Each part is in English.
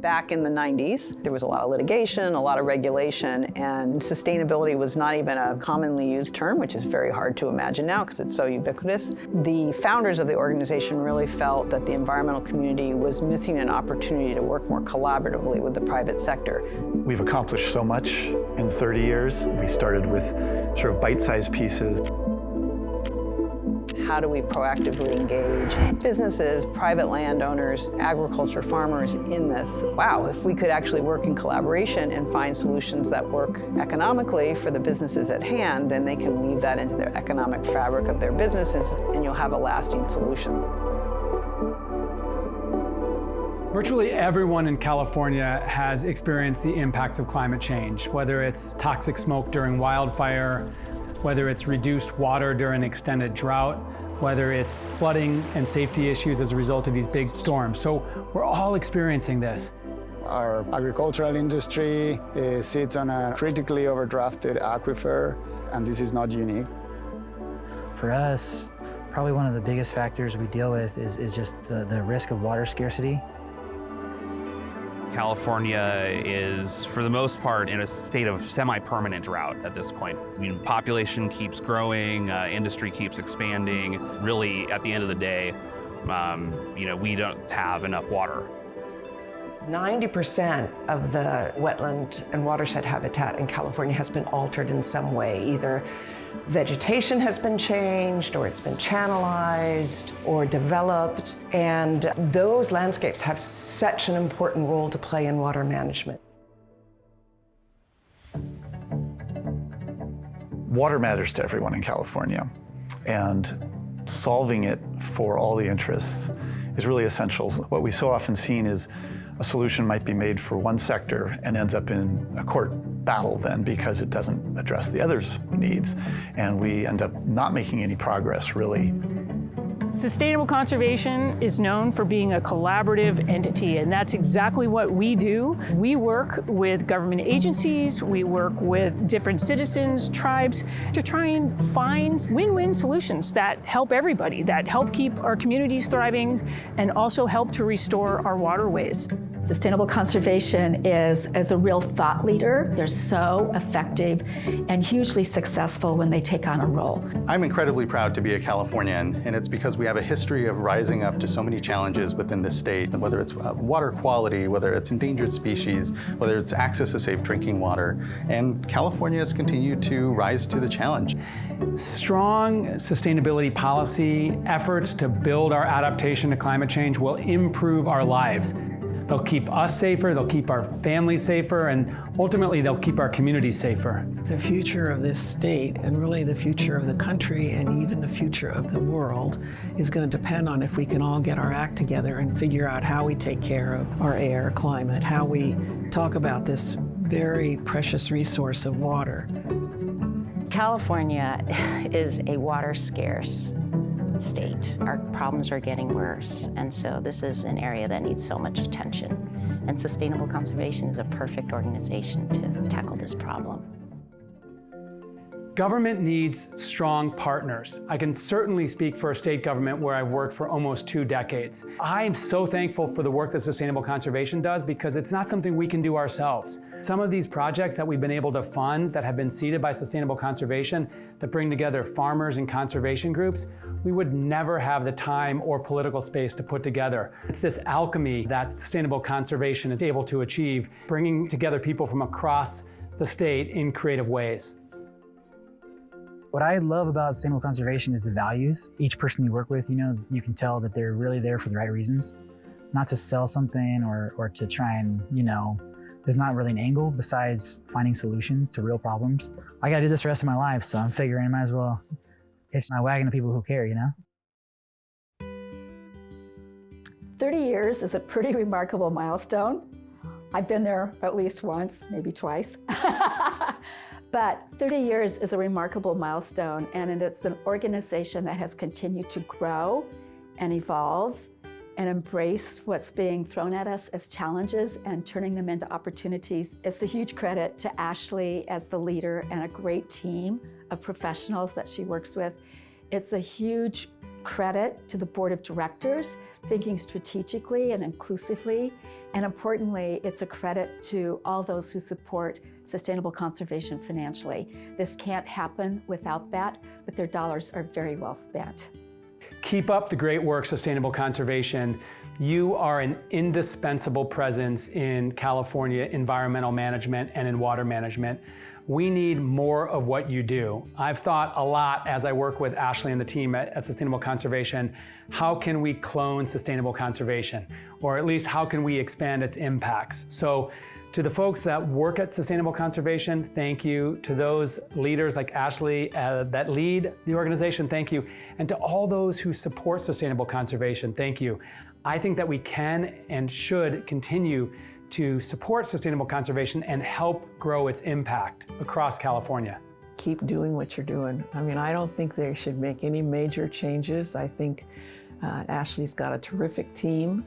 Back in the 90s, there was a lot of litigation, a lot of regulation, and sustainability was not even a commonly used term, which is very hard to imagine now because it's so ubiquitous. The founders of the organization really felt that the environmental community was missing an opportunity to work more collaboratively with the private sector. We've accomplished so much in 30 years. We started with sort of bite-sized pieces. How do we proactively engage businesses, private landowners, agriculture farmers in this? Wow, if we could actually work in collaboration and find solutions that work economically for the businesses at hand, then they can weave that into their economic fabric of their businesses, and you'll have a lasting solution. Virtually everyone in California has experienced the impacts of climate change, whether it's toxic smoke during wildfire, whether it's reduced water during extended drought, whether it's flooding and safety issues as a result of these big storms. So we're all experiencing this. Our agricultural industry sits on a critically overdrafted aquifer, and this is not unique. For us, probably one of the biggest factors we deal with is just the risk of water scarcity. California is, for the most part, in a state of semi-permanent drought at this point. I mean, population keeps growing, industry keeps expanding. Really, at the end of the day, we don't have enough water. 90% of the wetland and watershed habitat in California has been altered in some way. Either vegetation has been changed, or it's been channelized, or developed. And those landscapes have such an important role to play in water management. Water matters to everyone in California, and solving it for all the interests is really essential. What we so often seen is a solution might be made for one sector and ends up in a court battle then because it doesn't address the others' needs, and we end up not making any progress, really. Sustainable conservation is known for being a collaborative entity, and that's exactly what we do. We work with government agencies, we work with different citizens, tribes, to try and find win-win solutions that help everybody, that help keep our communities thriving, and also help to restore our waterways. Sustainable conservation is a real thought leader. They're so effective and hugely successful when they take on a role. I'm incredibly proud to be a Californian, and it's because we have a history of rising up to so many challenges within this state, whether it's water quality, whether it's endangered species, whether it's access to safe drinking water, and California has continued to rise to the challenge. Strong sustainability policy efforts to build our adaptation to climate change will improve our lives. They'll keep us safer, they'll keep our families safer, and ultimately they'll keep our communities safer. The future of this state, and really the future of the country, and even the future of the world, is going to depend on if we can all get our act together and figure out how we take care of our air, climate, how we talk about this very precious resource of water. California is a water scarce state. Our problems are getting worse, and so this is an area that needs so much attention. And Sustainable Conservation is a perfect organization to tackle this problem. Government needs strong partners. I can certainly speak for a state government where I've worked for almost 2 decades. I'm so thankful for the work that Sustainable Conservation does because it's not something we can do ourselves. Some of these projects that we've been able to fund that have been seeded by Sustainable Conservation that bring together farmers and conservation groups, we would never have the time or political space to put together. It's this alchemy that Sustainable Conservation is able to achieve, bringing together people from across the state in creative ways. What I love about sustainable conservation is the values. Each person you work with, you can tell that they're really there for the right reasons. Not to sell something or to try and, there's not really an angle besides finding solutions to real problems. I gotta do this the rest of my life, so I'm figuring I might as well hitch my wagon to people who care, 30 years is a pretty remarkable milestone. I've been there at least once, maybe twice. But 30 years is a remarkable milestone, and it's an organization that has continued to grow and evolve and embrace what's being thrown at us as challenges and turning them into opportunities. It's a huge credit to Ashley as the leader and a great team of professionals that she works with. It's a huge credit to the board of directors, thinking strategically and inclusively. And importantly, it's a credit to all those who support sustainable conservation financially. This can't happen without that, but their dollars are very well spent. Keep up the great work, Sustainable Conservation. You are an indispensable presence in California environmental management and in water management. We need more of what you do. I've thought a lot as I work with Ashley and the team at Sustainable Conservation, how can we clone sustainable conservation? Or at least how can we expand its impacts? So to the folks that work at Sustainable Conservation, thank you. To those leaders like Ashley that lead the organization, thank you. And to all those who support Sustainable Conservation, thank you. I think that we can and should continue to support sustainable conservation and help grow its impact across California. Keep doing what you're doing. I mean, I don't think they should make any major changes. I think Ashley's got a terrific team,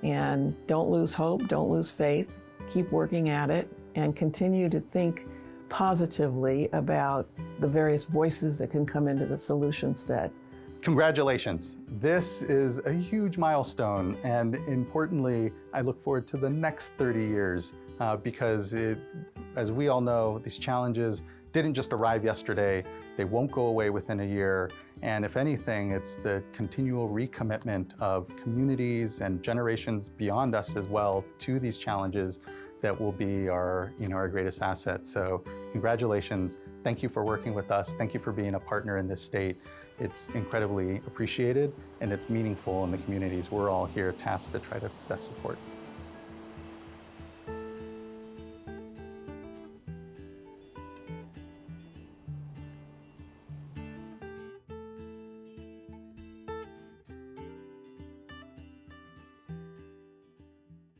and don't lose hope, don't lose faith. Keep working at it and continue to think positively about the various voices that can come into the solution set. Congratulations. This is a huge milestone, and importantly, I look forward to the next 30 years because as we all know, these challenges didn't just arrive yesterday. They won't go away within a year. And if anything, it's the continual recommitment of communities and generations beyond us as well to these challenges that will be our greatest asset. So congratulations. Thank you for working with us. Thank you for being a partner in this state. It's incredibly appreciated, and it's meaningful in the communities we're all here tasked to try to best support.